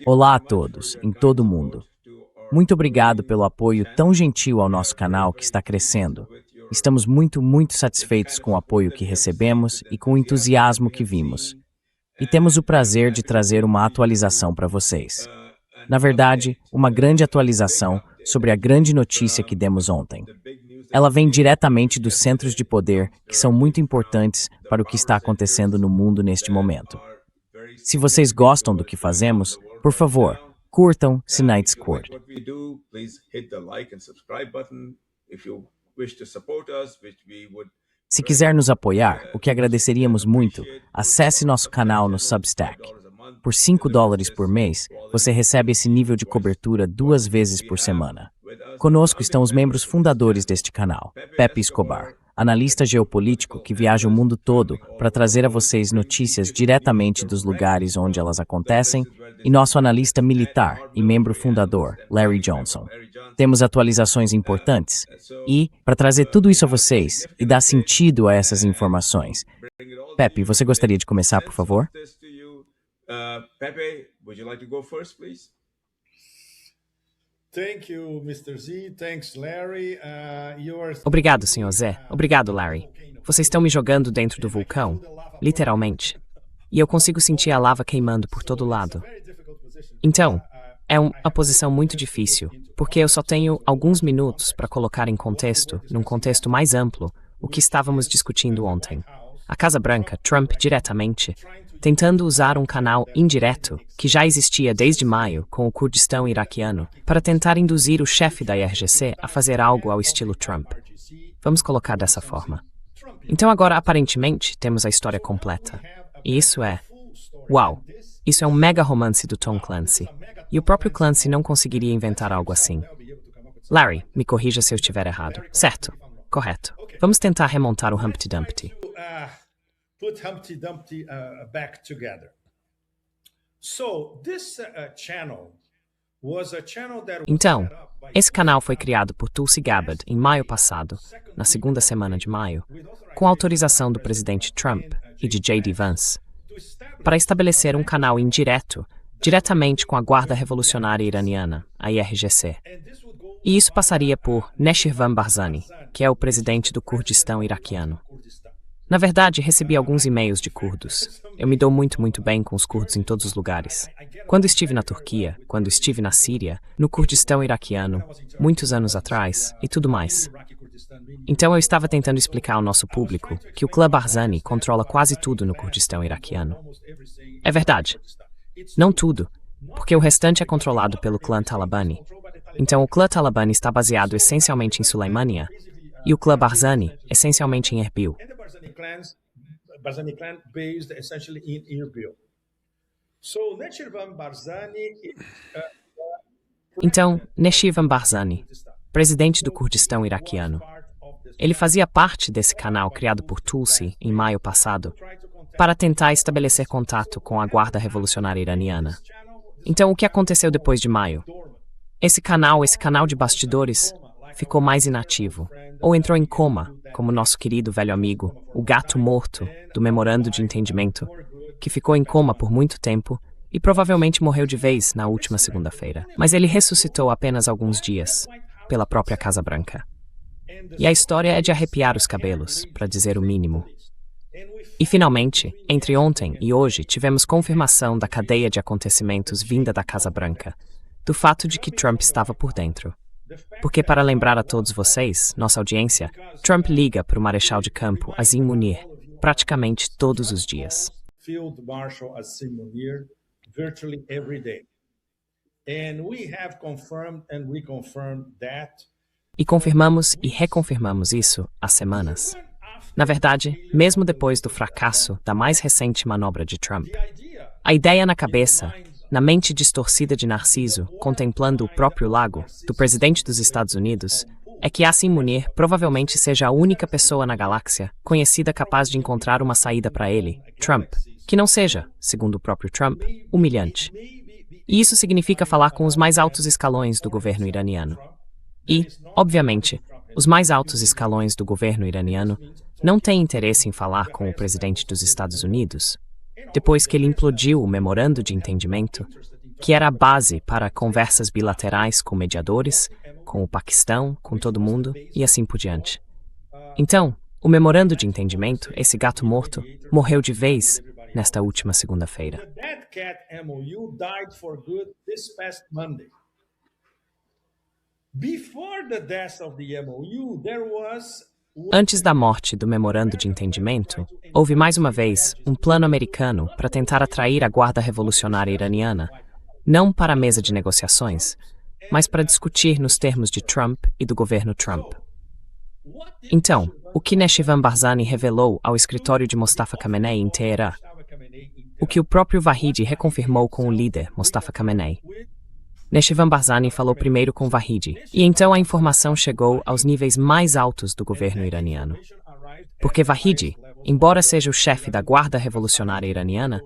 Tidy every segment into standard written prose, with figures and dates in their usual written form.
Olá a todos, em todo o mundo. Muito obrigado pelo apoio tão gentil ao nosso canal que está crescendo. Estamos muito satisfeitos com o apoio que recebemos e com o entusiasmo que vimos. E temos o prazer de trazer uma atualização para vocês. Na verdade, uma grande atualização sobre a grande notícia que demos ontem. Ela vem diretamente dos centros de poder que são muito importantes para o que está acontecendo no mundo neste momento. Se vocês gostam do que fazemos, por favor, curtam Sinai Discord. Se quiser nos apoiar, o que agradeceríamos muito, acesse nosso canal no Substack. Por $5 por mês, você recebe esse nível de cobertura 2 vezes por semana. Conosco estão os membros fundadores deste canal, Pepe Escobar, analista geopolítico que viaja o mundo todo para trazer a vocês notícias diretamente dos lugares onde elas acontecem, e nosso analista militar e membro fundador, Larry Johnson. Temos atualizações importantes e, para trazer tudo isso a vocês e dar sentido a essas informações, Pepe, você gostaria de começar, por favor? Pepe, would you like to go first, please? Thank you, Mr. Z. Thanks, Larry. Obrigado, Sr. Zé. Obrigado, Larry. Vocês estão me jogando dentro do vulcão, literalmente. E eu consigo sentir a lava queimando por todo lado. Então, é uma posição muito difícil, porque eu só tenho alguns minutos para colocar em contexto, num contexto mais amplo, o que estávamos discutindo ontem. A Casa Branca, Trump diretamente, tentando usar um canal indireto, que já existia desde maio com o Kurdistão iraquiano, para tentar induzir o chefe da IRGC a fazer algo ao estilo Trump. Vamos colocar dessa forma. Então agora, aparentemente, temos a história completa. E isso é... Uau! Isso é um mega romance do Tom Clancy. E o próprio Clancy não conseguiria inventar algo assim. Larry, me corrija se eu estiver errado. Certo. Correto. Vamos tentar remontar o Humpty Dumpty. Put Humpty Dumpty back together. So this channel was a channel that Então, esse canal foi criado por Tulsi Gabbard em maio passado, na segunda semana de maio, com autorização do presidente Trump e de J.D. Vance, para estabelecer um canal indireto, diretamente com a Guarda Revolucionária Iraniana, a IRGC. E isso passaria por Neshirvan Barzani, que é o presidente do Kurdistão iraquiano. Na verdade, recebi alguns e-mails de curdos. Eu me dou muito bem com os curdos em todos os lugares. Quando estive na Turquia, quando estive na Síria, no Kurdistão iraquiano, muitos anos atrás, e tudo mais. Então eu estava tentando explicar ao nosso público que o clã Barzani controla quase tudo no Kurdistão iraquiano. É verdade. Não tudo, porque o restante é controlado pelo clã Talabani. Então o clã Talabani está baseado essencialmente em Suleimania, e o clã Barzani essencialmente em Erbil. Barzani clan based essentially in Erbil. So Neshirvan Barzani Então, Neshirvan Barzani, presidente do Kurdistão iraquiano, ele fazia parte desse canal criado por Tulsi em maio passado para tentar estabelecer contato com a Guarda Revolucionária Iraniana. Então, o que aconteceu depois de maio? Esse canal de bastidores, ficou mais inativo, ou entrou em coma, como nosso querido velho amigo, o gato morto do Memorando de Entendimento, que ficou em coma por muito tempo e provavelmente morreu de vez na última segunda-feira. Mas ele ressuscitou apenas alguns dias, pela própria Casa Branca. E a história é de arrepiar os cabelos, para dizer o mínimo. E finalmente, entre ontem e hoje, tivemos confirmação da cadeia de acontecimentos vinda da Casa Branca, do fato de que Trump estava por dentro. Porque, para lembrar a todos vocês, nossa audiência, Trump liga para o Marechal de Campo, Azim Munir, praticamente todos os dias. Field Marshal Azim Munir virtually every day. And we have confirmed and reconfirmed that. E confirmamos e reconfirmamos isso há semanas. Na verdade, mesmo depois do fracasso da mais recente manobra de Trump, a ideia na cabeça, na mente distorcida de Narciso, contemplando o próprio lago, do presidente dos Estados Unidos, é que Azim Munir provavelmente seja a única pessoa na galáxia conhecida capaz de encontrar uma saída para ele, Trump, que não seja, segundo o próprio Trump, humilhante. E isso significa falar com os mais altos escalões do governo iraniano. E, obviamente, os mais altos escalões do governo iraniano não têm interesse em falar com o presidente dos Estados Unidos, depois que ele implodiu o memorando de entendimento, que era a base para conversas bilaterais com mediadores, com o Paquistão, com todo mundo e assim por diante. Então, o memorando de entendimento, esse gato morto, morreu de vez nesta última segunda-feira. The Dead Cat MOU died for good this past Monday. Before the death of the MOU, there was Antes da morte do memorando de entendimento, houve mais uma vez um plano americano para tentar atrair a Guarda Revolucionária Iraniana, não para a mesa de negociações, mas para discutir nos termos de Trump e do governo Trump. Então, o que Neshivan Barzani revelou ao escritório de Mostafa Khamenei em Teherã, o que o próprio Vahidi reconfirmou com o líder, Mostafa Khamenei. Neshivan Barzani falou primeiro com Vahidi, e então a informação chegou aos níveis mais altos do governo iraniano. Porque Vahidi, embora seja o chefe da Guarda Revolucionária Iraniana,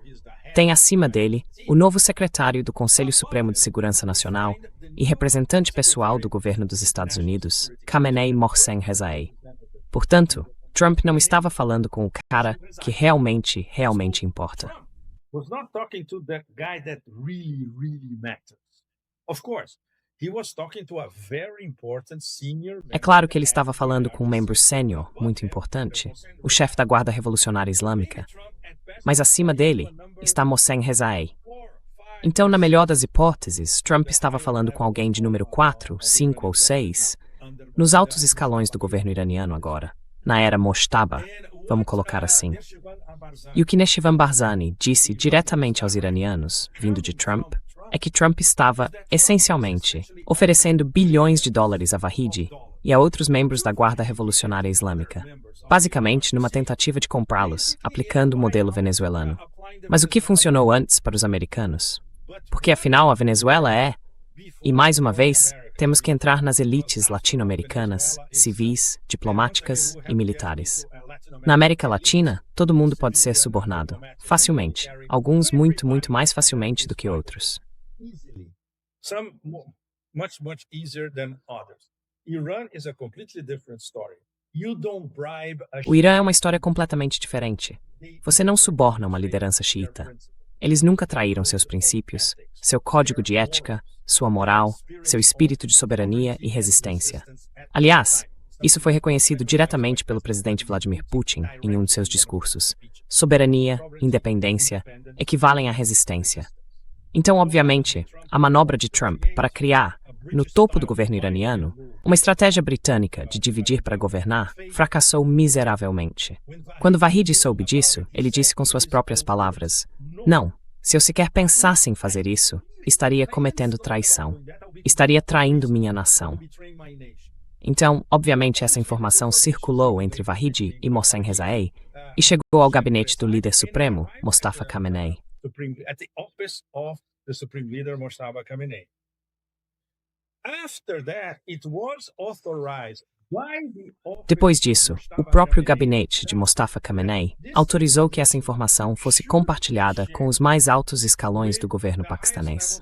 tem acima dele o novo secretário do Conselho Supremo de Segurança Nacional e representante pessoal do governo dos Estados Unidos, Khamenei Mohsen Rezaei. Portanto, Trump não estava falando com o cara que realmente importa. was not talking to that guy that really matters. Of course, he was talking to a very important senior. É claro que ele estava falando com um membro sênior, muito importante, o chefe da Guarda Revolucionária Islâmica. Mas acima dele está Mohsen Rezaei. Então, na melhor das hipóteses, Trump estava falando com alguém de número 4, 5 ou 6, nos altos escalões do governo iraniano agora, na era Moshtaba, vamos colocar assim. E o que Neshivan Barzani disse diretamente aos iranianos, vindo de Trump, é que Trump estava, essencialmente, oferecendo bilhões de dólares a Vahidi e a outros membros da Guarda Revolucionária Islâmica, basicamente numa tentativa de comprá-los, aplicando o modelo venezuelano. Mas o que funcionou antes para os americanos? Porque afinal a Venezuela é, e mais uma vez, temos que entrar nas elites latino-americanas, civis, diplomáticas e militares. Na América Latina, todo mundo pode ser subornado, facilmente, alguns muito mais facilmente do que outros. Some much easier than others. Iran is a completely different story. You don't bribe a O Irã é uma história completamente diferente. Você não suborna uma liderança xiita. Eles nunca traíram seus princípios, seu código de ética, sua moral, seu espírito de soberania e resistência. Aliás, isso foi reconhecido diretamente pelo presidente Vladimir Putin em um de seus discursos. Soberania, independência, equivalem à resistência. Então, obviamente, a manobra de Trump para criar, no topo do governo iraniano, uma estratégia britânica de dividir para governar fracassou miseravelmente. Quando Vahidi soube disso, ele disse com suas próprias palavras: "Não, se eu sequer pensasse em fazer isso, estaria cometendo traição. Estaria traindo minha nação." Então, obviamente, essa informação circulou entre Vahidi e Mohsen Rezaei e chegou ao gabinete do líder supremo, Mostafa Khamenei. at the office of the Supreme Leader Moshtaba Khamenei. After that, it was authorized by the office Depois disso, o próprio gabinete de Mostafa Khamenei autorizou que essa informação fosse compartilhada com os mais altos escalões do governo paquistanês.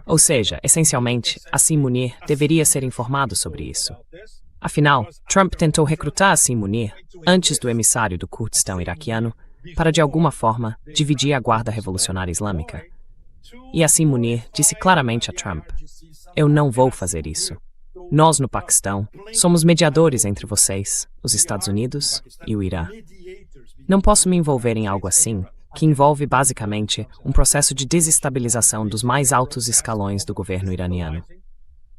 Ou seja, essencialmente, Asim Munir deveria ser informado sobre isso. Afinal, Trump tentou recrutar Asim Munir, antes do emissário do Kurdistão iraquiano, para de alguma forma dividir a Guarda Revolucionária Islâmica. E Asim Munir disse claramente a Trump: "Eu não vou fazer isso. Nós, no Paquistão, somos mediadores entre vocês, os Estados Unidos e o Irã. Não posso me envolver em algo assim, que envolve basicamente um processo de desestabilização dos mais altos escalões do governo iraniano."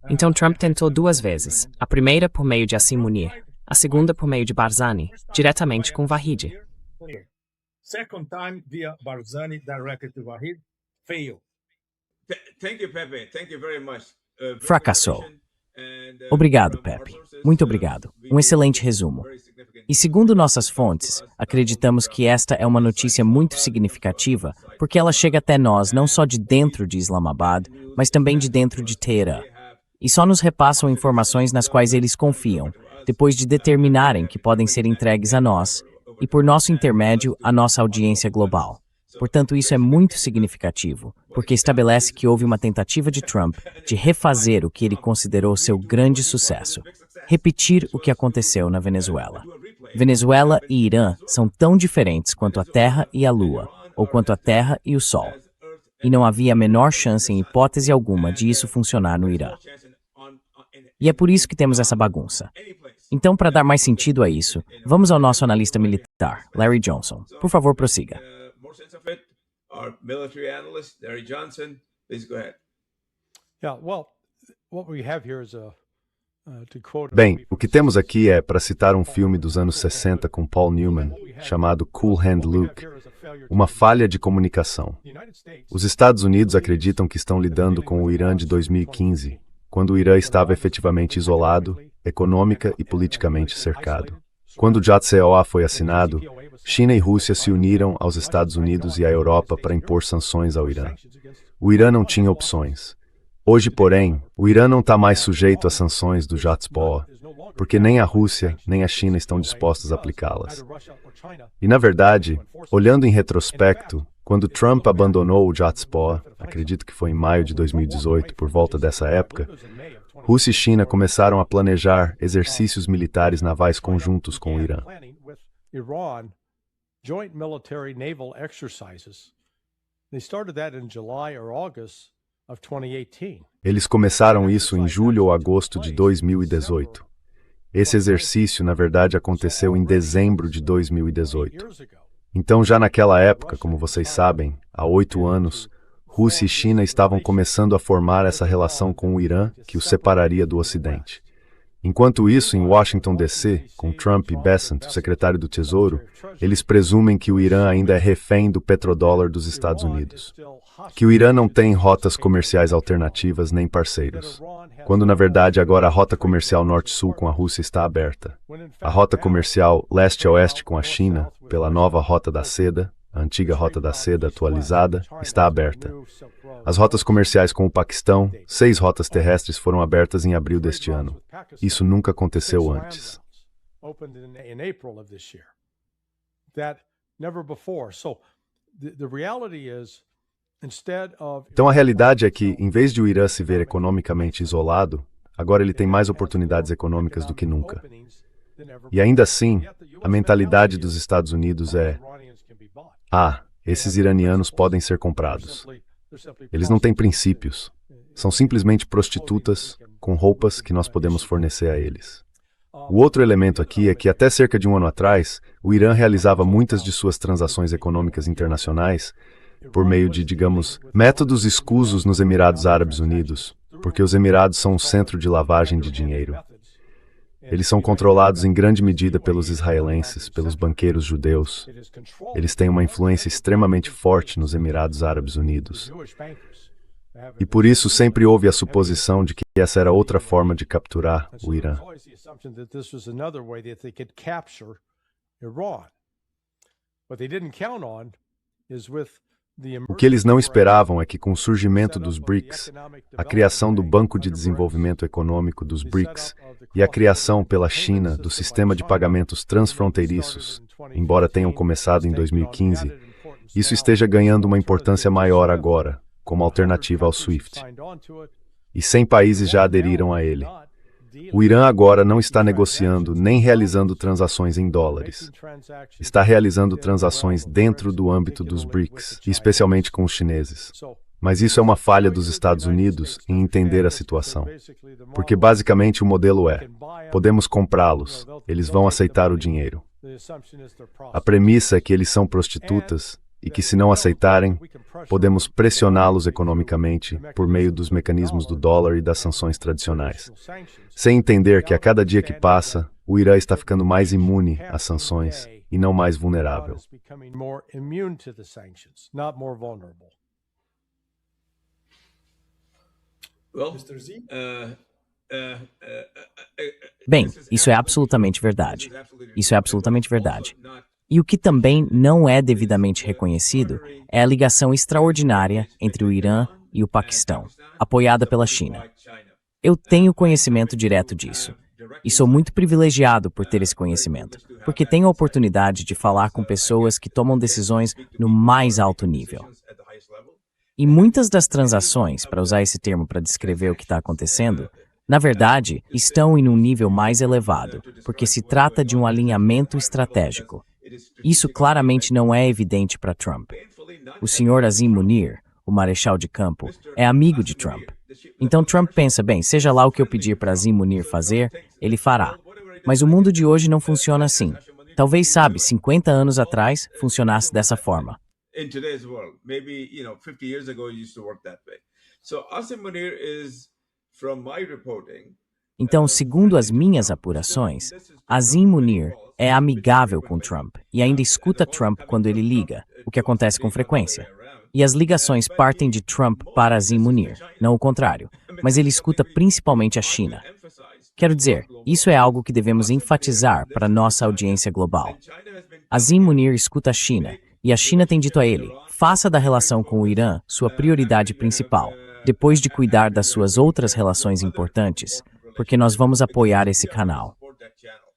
Então Trump tentou 2 vezes, a primeira por meio de Asim Munir, a segunda por meio de Barzani, diretamente com Vahidi. Second time via Barzani directed to Wahid, failed. Thank you, Pepe. Thank you very much. Very Fracassou. efficient and, Obrigado, from our Pepe. sources, Muito obrigado. Um excelente resumo. very significant E segundo nossas fontes, acreditamos que esta é uma notícia muito significativa, porque ela chega até nós não só de dentro de Islamabad, mas também de dentro de Teherã. E só nos repassam informações nas quais eles confiam, depois de determinarem que podem ser entregues a nós, e por nosso intermédio, a nossa audiência global. Portanto, isso é muito significativo, porque estabelece que houve uma tentativa de Trump de refazer o que ele considerou seu grande sucesso, repetir o que aconteceu na Venezuela. Venezuela e Irã são tão diferentes quanto a Terra e a Lua. ou quanto à Terra e o Sol. E não havia a menor chance em hipótese alguma de isso funcionar no Irã. E é por isso que temos essa bagunça. Então, para dar mais sentido a isso, vamos ao nosso analista militar, Larry Johnson. Por favor, prossiga. More sense of it, our military analyst, Larry Johnson, please go ahead. Yeah, well, what we have here is Bem, o que temos aqui é, para citar um filme dos anos 60 com Paul Newman, chamado Cool Hand Luke, uma falha de comunicação. Os Estados Unidos acreditam que estão lidando com o Irã de 2015, quando o Irã estava efetivamente isolado, econômica e politicamente cercado. Quando o JCPOA foi assinado, China e Rússia se uniram aos Estados Unidos e à Europa para impor sanções ao Irã. O Irã não tinha opções. Hoje, porém, o Irã não está mais sujeito às sanções do JCPOA, porque nem a Rússia nem a China estão dispostas a aplicá-las. E, na verdade, olhando em retrospecto, quando Trump abandonou o JCPOA, acredito que foi em maio de 2018, por volta dessa época, Rússia e China começaram a planejar exercícios militares navais conjuntos com o Irã. Joint military naval exercises. They started that in July or August of 2018. Eles começaram isso em julho ou agosto de 2018. Esse exercício, na verdade, aconteceu em dezembro de 2018. Então, já naquela época, como vocês sabem, há 8 anos, Rússia e China estavam começando a formar essa relação com o Irã que os separaria do Ocidente. Enquanto isso, em Washington, D.C., com Trump e Bessent, o secretário do Tesouro, eles presumem que o Irã ainda é refém do petrodólar dos Estados Unidos. Que o Irã não tem rotas comerciais alternativas nem parceiros. Quando, na verdade, agora a rota comercial norte-sul com a Rússia está aberta. A rota comercial leste-oeste com a China, pela nova Rota da Seda, a antiga Rota da Seda atualizada, está aberta. As rotas comerciais com o Paquistão, 6 rotas terrestres foram abertas em abril deste ano. Isso nunca aconteceu antes. Então a realidade é que, em vez de o Irã se ver economicamente isolado, agora ele tem mais oportunidades econômicas do que nunca. E ainda assim, a mentalidade dos Estados Unidos é: esses iranianos podem ser comprados. Eles não têm princípios. São simplesmente prostitutas com roupas que nós podemos fornecer a eles. O outro elemento aqui é que até cerca de um ano atrás, o Irã realizava muitas de suas transações econômicas internacionais por meio de, digamos, métodos escusos nos Emirados Árabes Unidos, porque os Emirados são um centro de lavagem de dinheiro. Eles são controlados em grande medida pelos israelenses, pelos banqueiros judeus. Eles têm uma influência extremamente forte nos Emirados Árabes Unidos. E por isso sempre houve a suposição de que essa era outra forma de capturar o Irã. O que eles não esperavam é que, com o surgimento dos BRICS, a criação do Banco de Desenvolvimento Econômico dos BRICS e a criação pela China do sistema de pagamentos transfronteiriços, embora tenham começado em 2015, isso esteja ganhando uma importância maior agora, como alternativa ao SWIFT. E 100 países já aderiram a ele. O Irã agora não está negociando nem realizando transações em dólares. Está realizando transações dentro do âmbito dos BRICS, especialmente com os chineses. Mas isso é uma falha dos Estados Unidos em entender a situação. Porque basicamente o modelo é: podemos comprá-los, eles vão aceitar o dinheiro. A premissa é que eles são prostitutas e que, se não aceitarem, podemos pressioná-los economicamente por meio dos mecanismos do dólar e das sanções tradicionais, sem entender que a cada dia que passa, o Irã está ficando mais imune às sanções e não mais vulnerável. Bem, isso é absolutamente verdade. Isso é absolutamente verdade. E o que também não é devidamente reconhecido é a ligação extraordinária entre o Irã e o Paquistão, apoiada pela China. Eu tenho conhecimento direto disso. E sou muito privilegiado por ter esse conhecimento, porque tenho a oportunidade de falar com pessoas que tomam decisões no mais alto nível. E muitas das transações, para usar esse termo para descrever o que está acontecendo, na verdade, estão em um nível mais elevado, porque se trata de um alinhamento estratégico. Isso claramente não é evidente para Trump. O Sr. Azim Munir, o marechal de campo, é amigo de Trump. Então Trump pensa, bem, seja lá o que eu pedir para Azim Munir fazer, ele fará. Mas o mundo de hoje não funciona assim. Talvez, 50 anos atrás, funcionasse dessa forma. In today's world, maybe 50 years ago it used to work that way. So Asim Munir is, from my reporting, Então, segundo as minhas apurações, Azim Munir é amigável com Trump e ainda escuta Trump quando ele liga, o que acontece com frequência. E as ligações partem de Trump para Azim Munir, não o contrário, mas ele escuta principalmente a China. Quero dizer, isso é algo que devemos enfatizar para nossa audiência global. Azim Munir escuta a China, e a China tem dito a ele, faça da relação com o Irã sua prioridade principal, depois de cuidar das suas outras relações importantes, porque nós vamos apoiar esse canal.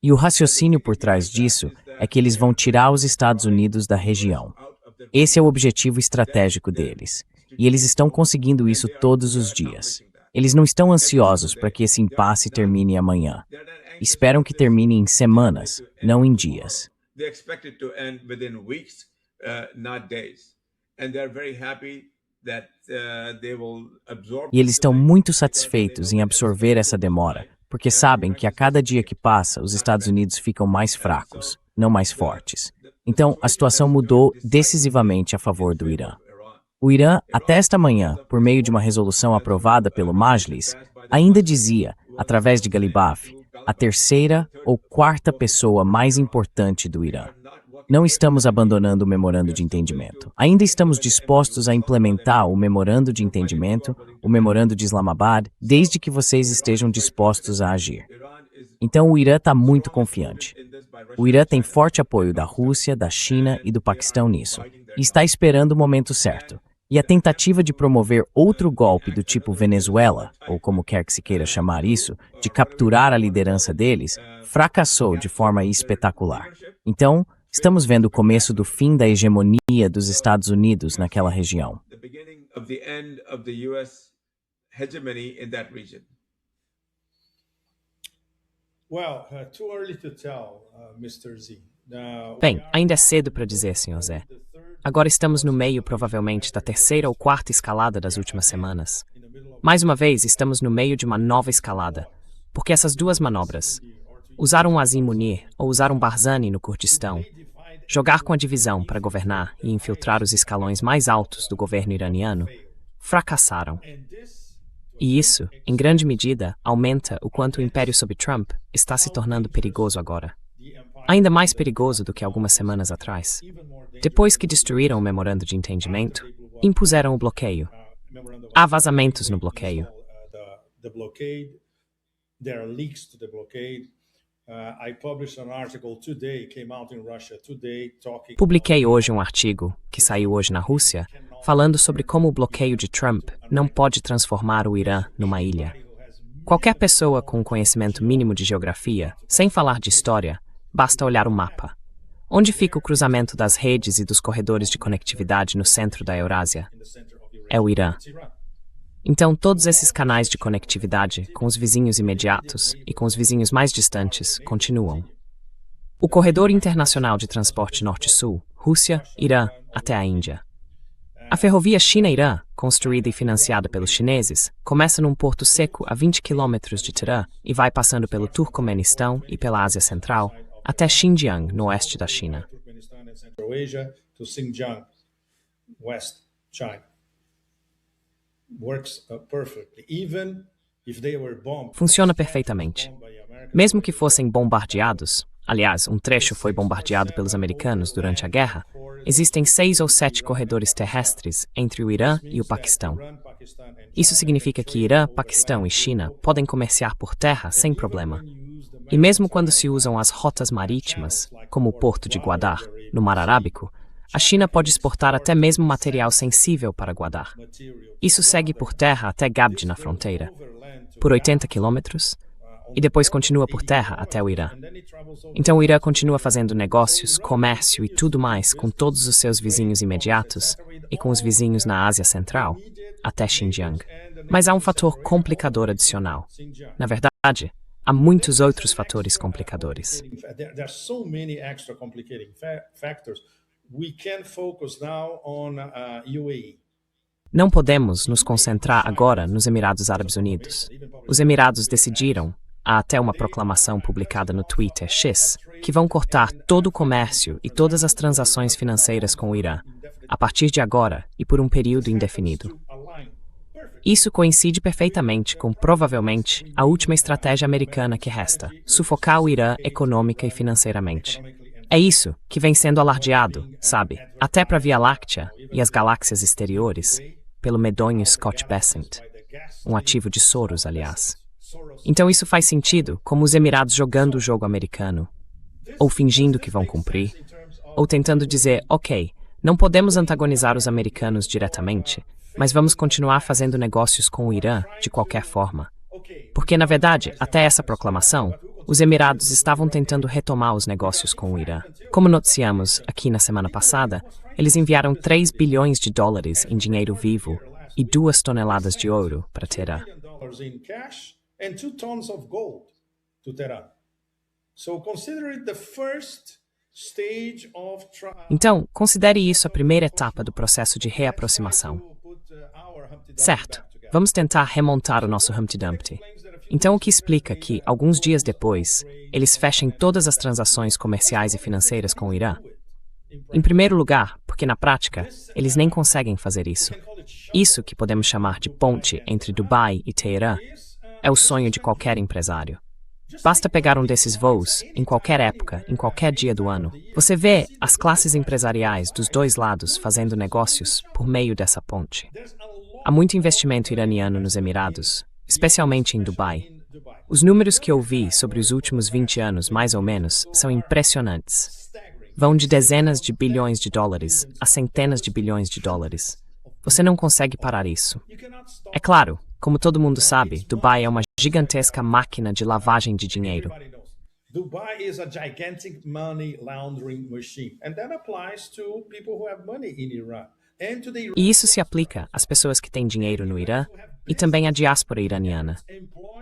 E o raciocínio por trás disso é que eles vão tirar os Estados Unidos da região. Esse é o objetivo estratégico deles. E eles estão conseguindo isso todos os dias. Eles não estão ansiosos para que esse impasse termine amanhã. Esperam que termine em semanas, não em dias. they expect it to end within weeks, not days. And they're very happy that they will absorb. E eles estão muito satisfeitos em absorver essa demora, porque sabem que a cada dia que passa, os Estados Unidos ficam mais fracos, não mais fortes. Então, a situação mudou decisivamente a favor do Irã. O Irã, até esta manhã, por meio de uma resolução aprovada pelo Majlis, ainda dizia, através de Galibaf, a terceira ou quarta pessoa mais importante do Irã. Não estamos abandonando o memorando de entendimento. Ainda estamos dispostos a implementar o memorando de entendimento, o memorando de Islamabad, desde que vocês estejam dispostos a agir. Então o Irã está muito confiante. O Irã tem forte apoio da Rússia, da China e do Paquistão nisso, e está esperando o momento certo. E a tentativa de promover outro golpe do tipo Venezuela, ou como quer que se queira chamar isso, de capturar a liderança deles, fracassou de forma espetacular. Então, estamos vendo o começo do fim da hegemonia dos Estados Unidos naquela região. The beginning of the end of the US hegemony in that region. Well, too early to tell, Mr. Z. Bem, ainda é cedo para dizer, Sr. Zé. Agora estamos no meio, provavelmente, da terceira ou quarta escalada das últimas semanas. Mais uma vez, estamos no meio de uma nova escalada, porque essas duas manobras, usar um Azim Munir ou usar um Barzani no Kurdistão, jogar com a divisão para governar e infiltrar os escalões mais altos do governo iraniano, fracassaram. E isso, em grande medida, aumenta o quanto o império sob Trump está se tornando perigoso agora. Ainda mais perigoso do que algumas semanas atrás. Depois que destruíram o memorando de entendimento, impuseram o bloqueio. Há vazamentos no bloqueio. Publiquei hoje um artigo, que saiu hoje na Rússia, falando sobre como o bloqueio de Trump não pode transformar o Irã numa ilha. Qualquer pessoa com um conhecimento mínimo de geografia, sem falar de história, basta olhar o mapa. Onde fica o cruzamento das redes e dos corredores de conectividade no centro da Eurásia? É o Irã. Então, todos esses canais de conectividade com os vizinhos imediatos e com os vizinhos mais distantes continuam. O corredor internacional de transporte norte-sul, Rússia, Irã, até a Índia. A ferrovia China-Irã, construída e financiada pelos chineses, começa num porto seco a 20 quilômetros de Teherã e vai passando pelo Turcomenistão e pela Ásia Central, até Xinjiang, no oeste da China. Funciona perfeitamente. Mesmo que fossem bombardeados, aliás, um trecho foi bombardeado pelos americanos durante a guerra, existem 6 ou 7 corredores terrestres entre o Irã e o Paquistão. Isso significa que Irã, Paquistão e China podem comerciar por terra sem problema. E mesmo quando se usam as rotas marítimas, como o porto de Gwadar, no Mar Arábico, a China pode exportar até mesmo material sensível para Gwadar. Isso segue por terra até Gabd, na fronteira, por 80 quilômetros, e depois continua por terra até o Irã. Então o Irã continua fazendo negócios, comércio e tudo mais com todos os seus vizinhos imediatos e com os vizinhos na Ásia Central, até Xinjiang. Mas há um fator complicador adicional. Na verdade, há muitos outros fatores complicadores. we can focus now on UAE. Não podemos nos concentrar agora nos Emirados Árabes Unidos. Os Emirados decidiram, há até uma proclamação publicada no Twitter X, que vão cortar todo o comércio e todas as transações financeiras com o Irã, a partir de agora e por um período indefinido. Isso coincide perfeitamente com, provavelmente, a última estratégia americana que resta: sufocar o Irã econômica e financeiramente. É isso que vem sendo alardeado, sabe, até para a Via Láctea e as galáxias exteriores, pelo medonho Scott Bessent, um ativo de Soros, aliás. Então isso faz sentido, como os Emirados jogando o jogo americano, ou fingindo que vão cumprir, ou tentando dizer, ok, não podemos antagonizar os americanos diretamente, mas vamos continuar fazendo negócios com o Irã de qualquer forma. Porque, na verdade, até essa proclamação, os Emirados estavam tentando retomar os negócios com o Irã. Como noticiamos aqui na semana passada, eles enviaram 3 bilhões de dólares em dinheiro vivo e 2 toneladas de ouro para Teherã. In cash and 2 tons of gold to Tehran. So consider it the first stage of Então, considere isso a primeira etapa do processo de reaproximação. Certo, vamos tentar remontar o nosso Humpty Dumpty. Então, o que explica que, alguns dias depois, eles fechem todas as transações comerciais e financeiras com o Irã? Em primeiro lugar, porque na prática, eles nem conseguem fazer isso. Isso que podemos chamar de ponte entre Dubai e Teherã é o sonho de qualquer empresário. Basta pegar um desses voos, em qualquer época, em qualquer dia do ano. Você vê as classes empresariais dos dois lados fazendo negócios por meio dessa ponte. Há muito investimento iraniano nos Emirados, especialmente em Dubai. Os números que eu vi sobre os últimos 20 anos, mais ou menos, são impressionantes. Vão de dezenas de bilhões de dólares a centenas de bilhões de dólares. Você não consegue parar isso. É claro, como todo mundo sabe, Dubai é uma gigantesca máquina de lavagem de dinheiro. Dubai is a gigantic money laundering machine, and that applies to people who have money in Iran. E isso se aplica às pessoas que têm dinheiro no Irã e também à diáspora iraniana.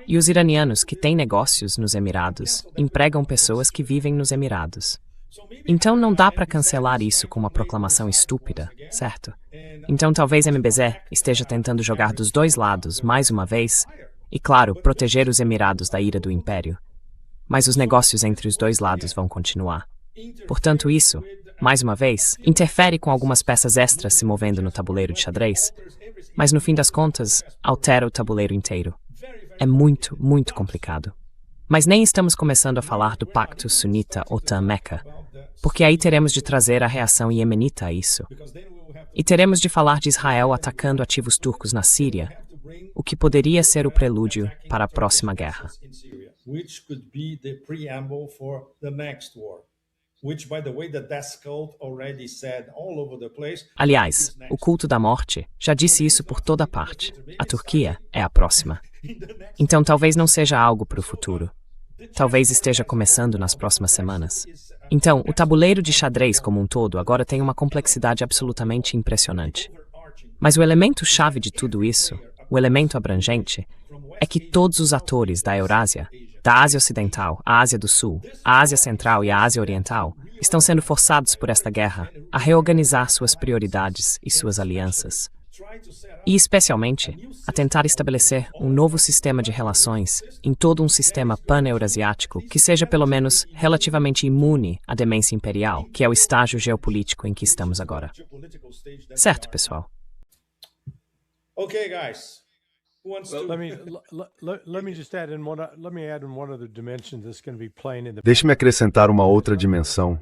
E os iranianos que têm negócios nos Emirados empregam pessoas que vivem nos Emirados. Então não dá para cancelar isso com uma proclamação estúpida, certo? Então talvez MBZ esteja tentando jogar dos dois lados mais uma vez e, claro, proteger os Emirados da ira do Império. Mas os negócios entre os dois lados vão continuar. Portanto, isso, mais uma vez, interfere com algumas peças extras se movendo no tabuleiro de xadrez, mas no fim das contas, altera o tabuleiro inteiro. É muito, muito complicado. Mas nem estamos começando a falar do pacto sunita OTAN-Meca, porque aí teremos de trazer a reação iemenita a isso. E teremos de falar de Israel atacando ativos turcos na Síria, o que poderia ser o prelúdio para a próxima guerra. Aliás, o culto da morte já disse isso por toda parte. A Turquia é a próxima. Então talvez não seja algo para o futuro. Talvez esteja começando nas próximas semanas. Então, o tabuleiro de xadrez como um todo agora tem uma complexidade absolutamente impressionante. Mas o elemento-chave de tudo isso, o elemento abrangente, é que todos os atores da Eurásia, da Ásia Ocidental, a Ásia do Sul, a Ásia Central e a Ásia Oriental, estão sendo forçados por esta guerra a reorganizar suas prioridades e suas alianças. E, especialmente, a tentar estabelecer um novo sistema de relações em todo um sistema pan-eurasiático que seja pelo menos relativamente imune à demência imperial, que é o estágio geopolítico em que estamos agora. Certo, pessoal? Okay, guys. Who wants to... Let me just add in one other dimension that's going to be playing in the... Deixe-me acrescentar uma outra dimensão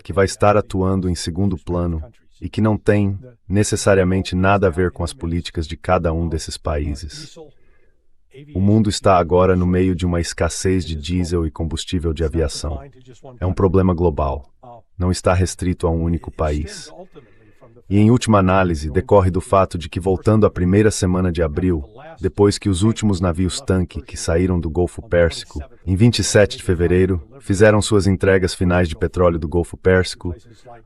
que vai estar atuando em segundo plano e que não tem necessariamente nada a ver com as políticas de cada um desses países. O mundo está agora no meio de uma escassez de diesel e combustível de aviação. É um problema global. Não está restrito a um único país. E, em última análise, decorre do fato de que, voltando à primeira semana de abril, depois que os últimos navios-tanque que saíram do Golfo Pérsico, em 27 de fevereiro, fizeram suas entregas finais de petróleo do Golfo Pérsico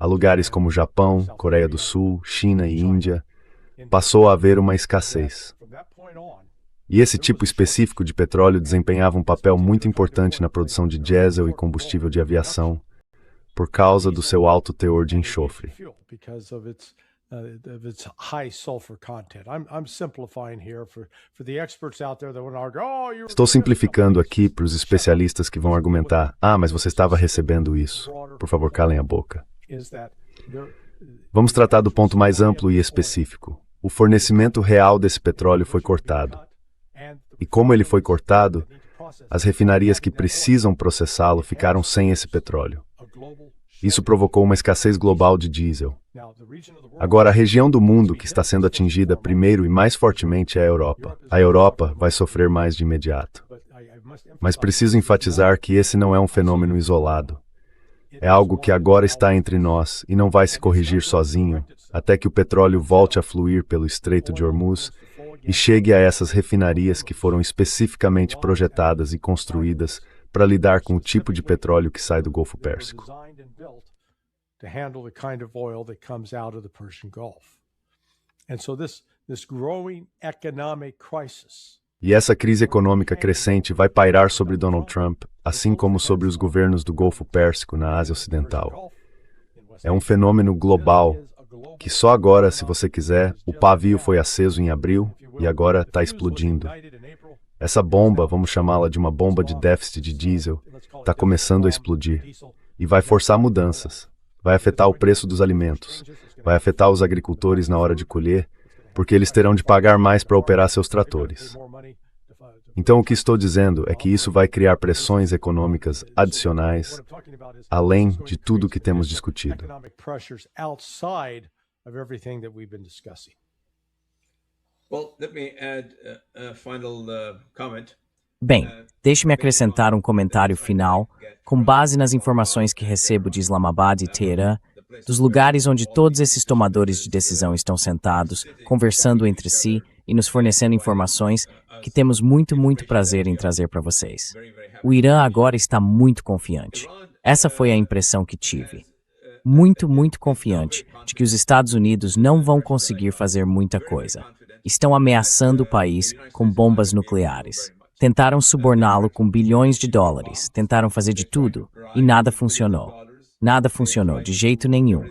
a lugares como Japão, Coreia do Sul, China e Índia, passou a haver uma escassez. E esse tipo específico de petróleo desempenhava um papel muito importante na produção de diesel e combustível de aviação, por causa do seu alto teor de enxofre. Because of its high sulfur content. I'm simplifying here for the experts out there that want to argue, Estou simplificando aqui para os especialistas que vão argumentar: mas você estava recebendo isso. Por favor, calem a boca. Vamos tratar do ponto mais amplo e específico. O fornecimento real desse petróleo foi cortado. E como ele foi cortado, as refinarias que precisam processá-lo ficaram sem esse petróleo. Isso provocou uma escassez global de diesel. Agora, a região do mundo que está sendo atingida primeiro e mais fortemente é a Europa. A Europa vai sofrer mais de imediato. Mas preciso enfatizar que esse não é um fenômeno isolado. É algo que agora está entre nós e não vai se corrigir sozinho até que o petróleo volte a fluir pelo Estreito de Hormuz e chegue a essas refinarias que foram especificamente projetadas e construídas para lidar com o tipo de petróleo que sai do Golfo Pérsico. To handle the kind of oil that comes out of the Persian Gulf. And so this growing economic crisis. E essa crise econômica crescente vai pairar sobre Donald Trump, assim como sobre os governos do Golfo Pérsico na Ásia Ocidental. É um fenômeno global que só agora, se você quiser, o pavio foi aceso em abril e agora está explodindo. Essa bomba, vamos chamá-la de uma bomba de déficit de diesel, está começando a explodir e vai forçar mudanças. Vai afetar o preço dos alimentos, vai afetar os agricultores na hora de colher, porque eles terão de pagar mais para operar seus tratores. Então, o que estou dizendo é que isso vai criar pressões econômicas adicionais, além de tudo o que temos discutido. Well, let me add a final comment. Bem, deixe-me acrescentar um comentário final, com base nas informações que recebo de Islamabad e Teherã, dos lugares onde todos esses tomadores de decisão estão sentados, conversando entre si e nos fornecendo informações que temos muito prazer em trazer para vocês. O Irã agora está muito confiante. Essa foi a impressão que tive. Muito confiante de que os Estados Unidos não vão conseguir fazer muita coisa. Estão ameaçando o país com bombas nucleares. Tentaram suborná-lo com bilhões de dólares, tentaram fazer de tudo e nada funcionou. Nada funcionou de jeito nenhum.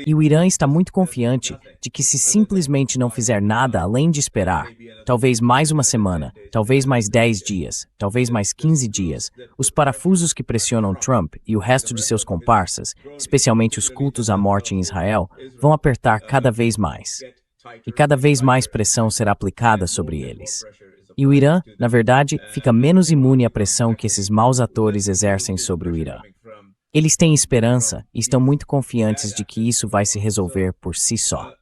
E o Irã está muito confiante de que se simplesmente não fizer nada além de esperar, talvez mais uma semana, talvez mais 10 dias, talvez mais 15 dias, os parafusos que pressionam Trump e o resto de seus comparsas, especialmente os cultos à morte em Israel, vão apertar cada vez mais. E cada vez mais pressão será aplicada sobre eles. E o Irã, na verdade, fica menos imune à pressão que esses maus atores exercem sobre o Irã. Eles têm esperança e estão muito confiantes de que isso vai se resolver por si só.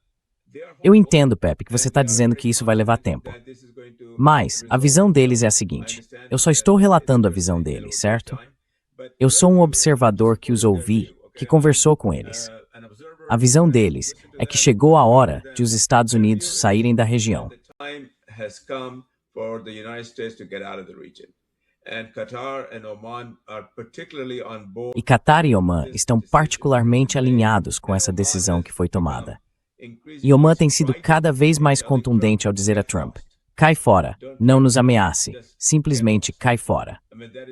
Eu entendo, Pepe, que você está dizendo que isso vai levar tempo. Mas a visão deles é a seguinte: eu só estou relatando a visão deles, certo? Eu sou um observador que os ouvi, que conversou com eles. A visão deles é que chegou a hora de os Estados Unidos saírem da região. E Catar e Omã estão particularmente alinhados com essa decisão que foi tomada. E Omã tem sido cada vez mais contundente ao dizer a Trump: cai fora, não nos ameace, simplesmente cai fora.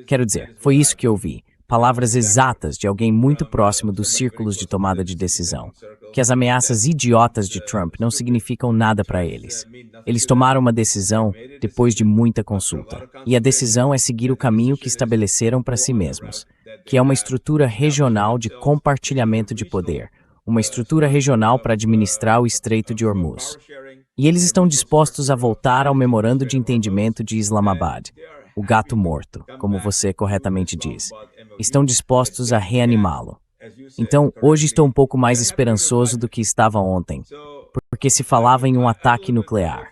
Quero dizer, foi isso que eu ouvi, palavras exatas de alguém muito próximo dos círculos de tomada de decisão, que as ameaças idiotas de Trump não significam nada para eles. Eles tomaram uma decisão depois de muita consulta, e a decisão é seguir o caminho que estabeleceram para si mesmos, que é uma estrutura regional de compartilhamento de poder, uma estrutura regional para administrar o Estreito de Hormuz. E eles estão dispostos a voltar ao memorando de entendimento de Islamabad, o gato morto, como você corretamente diz. Estão dispostos a reanimá-lo. Então, hoje estou um pouco mais esperançoso do que estava ontem, porque se falava em um ataque nuclear.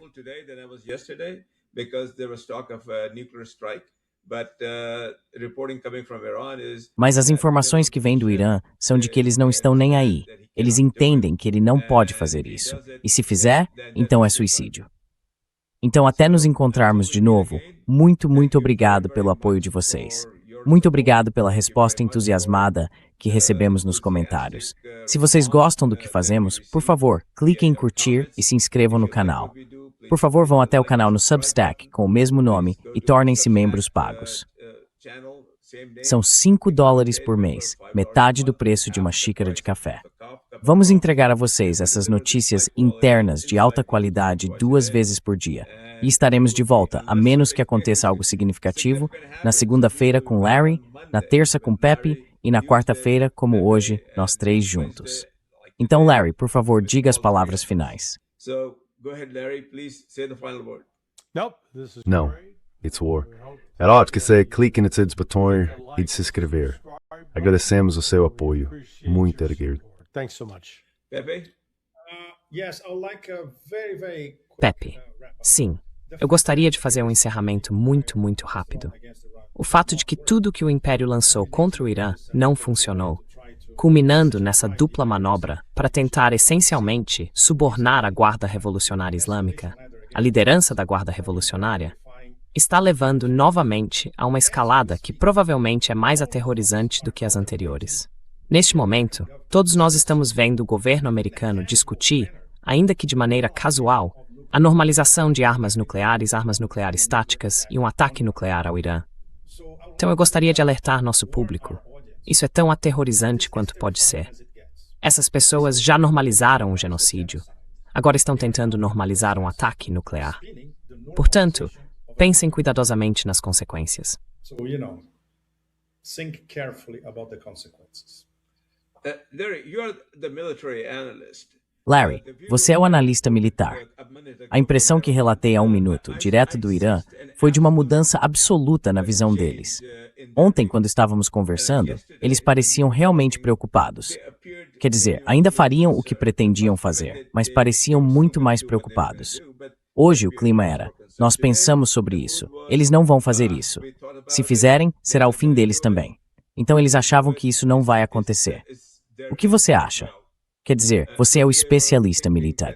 Mas as informações que vêm do Irã são de que eles não estão nem aí. Eles entendem que ele não pode fazer isso. E se fizer, então é suicídio. Então, até nos encontrarmos de novo, muito obrigado pelo apoio de vocês. Muito obrigado pela resposta entusiasmada que recebemos nos comentários. Se vocês gostam do que fazemos, por favor, cliquem em curtir e se inscrevam no canal. Por favor, vão até o canal no Substack com o mesmo nome e tornem-se membros pagos. São $5 por mês, metade do preço de uma xícara de café. Vamos entregar a vocês essas notícias internas de alta qualidade 2 vezes por dia. E estaremos de volta, a menos que aconteça algo significativo, na segunda-feira com Larry, na terça com Pepe e na quarta-feira, como hoje, nós 3 juntos. Então, Larry, por favor, diga as palavras finais. Não, it's war. Era ótimo que você clique nesse botão e de se inscrever. Agradecemos o seu apoio. Muito erguido. Thanks so much. Pepe? Yes, I would like a very Pepe, sim, eu gostaria de fazer um encerramento muito rápido. O fato de que tudo que o Império lançou contra o Irã não funcionou, culminando nessa dupla manobra para tentar essencialmente subornar a Guarda Revolucionária Islâmica, a liderança da Guarda Revolucionária, está levando novamente a uma escalada que provavelmente é mais aterrorizante do que as anteriores. Neste momento, todos nós estamos vendo o governo americano discutir, ainda que de maneira casual, a normalização de armas nucleares táticas e um ataque nuclear ao Irã. Então eu gostaria de alertar nosso público. Isso é tão aterrorizante quanto pode ser. Essas pessoas já normalizaram o genocídio. Agora estão tentando normalizar um ataque nuclear. Portanto, pensem cuidadosamente nas consequências. So, think carefully about the consequences. Larry, you are the military analyst. Larry, você é o analista militar. A impressão que relatei há 1 minuto, direto do Irã, foi de uma mudança absoluta na visão deles. Ontem, quando estávamos conversando, eles pareciam realmente preocupados. Quer dizer, ainda fariam o que pretendiam fazer, mas pareciam muito mais preocupados. Hoje o clima era: nós pensamos sobre isso, eles não vão fazer isso. Se fizerem, será o fim deles também. Então eles achavam que isso não vai acontecer. O que você acha? Quer dizer, você é o especialista militar.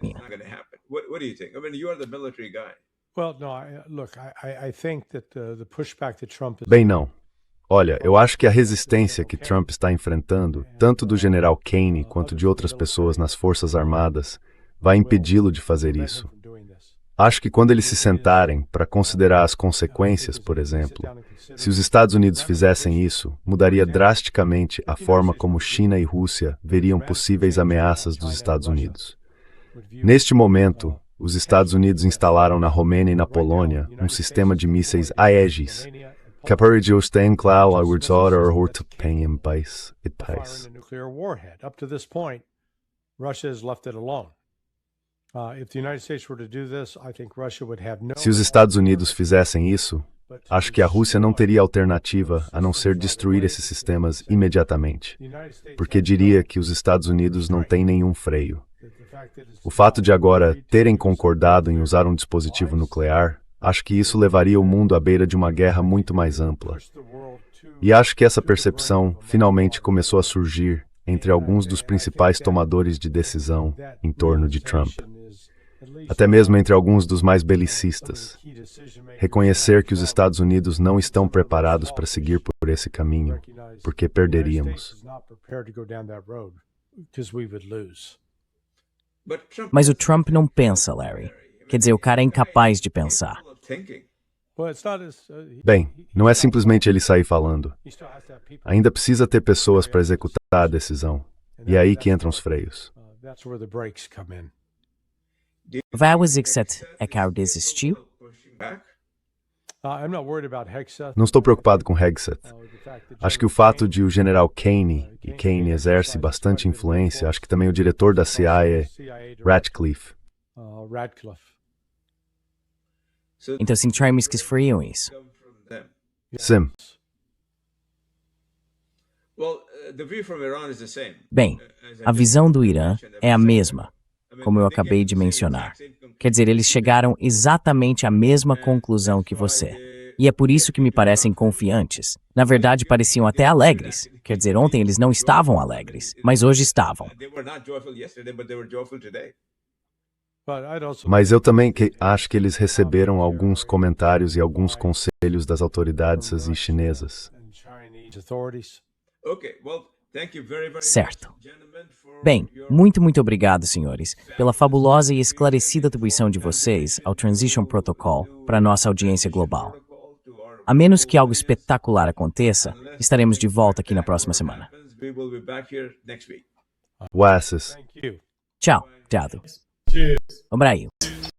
What do you think? I mean, you are the military guy. Well, no, look, I think that the pushback that Trump is... Bem, não. Olha, eu acho que a resistência que Trump está enfrentando, tanto do general Kane quanto de outras pessoas nas Forças Armadas, vai impedi-lo de fazer isso. Acho que quando eles se sentarem para considerar as consequências, por exemplo, se os Estados Unidos fizessem isso, mudaria drasticamente a forma como China e Rússia veriam possíveis ameaças dos Estados Unidos. Neste momento, os Estados Unidos instalaram na Romênia e na Polônia um sistema de mísseis Aegis, capaz de anclar a Urdzora ou em país. Up to this point, Russia has left it alone. If the United States were to do this, I think Russia would have no... Se os Estados Unidos fizessem isso, acho que a Rússia não teria alternativa a não ser destruir esses sistemas imediatamente, porque diria que os Estados Unidos não têm nenhum freio. O fato de agora terem concordado em usar um dispositivo nuclear, acho que isso levaria o mundo à beira de uma guerra muito mais ampla. E acho que essa percepção finalmente começou a surgir entre alguns dos principais tomadores de decisão em torno de Trump. Até mesmo entre alguns dos mais belicistas. Reconhecer que os Estados Unidos não estão preparados para seguir por esse caminho, porque perderíamos. Mas o Trump não pensa, Larry. Quer dizer, o cara é incapaz de pensar. Bem, não é simplesmente ele sair falando. Ainda precisa ter pessoas para executar a decisão. E é aí que entram os freios. Vai o execute é que desistiu? Não estou preocupado com Hegseth. Acho que o fato de o general Kane, e Kane exerce bastante influência, acho que também o diretor da CIA, Ratcliffe. Então, sim, Tramis que fariam isso. Sim. Bem, a visão do Irã é a mesma, como eu acabei de mencionar. Quer dizer, eles chegaram exatamente à mesma conclusão que você. E é por isso que me parecem confiantes. Na verdade, pareciam até alegres. Quer dizer, ontem eles não estavam alegres, mas hoje estavam. Mas eu também acho que eles receberam alguns comentários e alguns conselhos das autoridades chinesas. Thank you very, very Certo. much, gentlemen, for Bem, your muito obrigado, senhores, pela fabulosa e esclarecida atribuição de vocês ao Transition Protocol para nossa audiência global. protocol to our A menos que algo espetacular aconteça, estaremos de volta aqui na próxima semana. We will be back here next week. Wasis. Thank you. Tchau, obrigado. Cheers. Obrigado.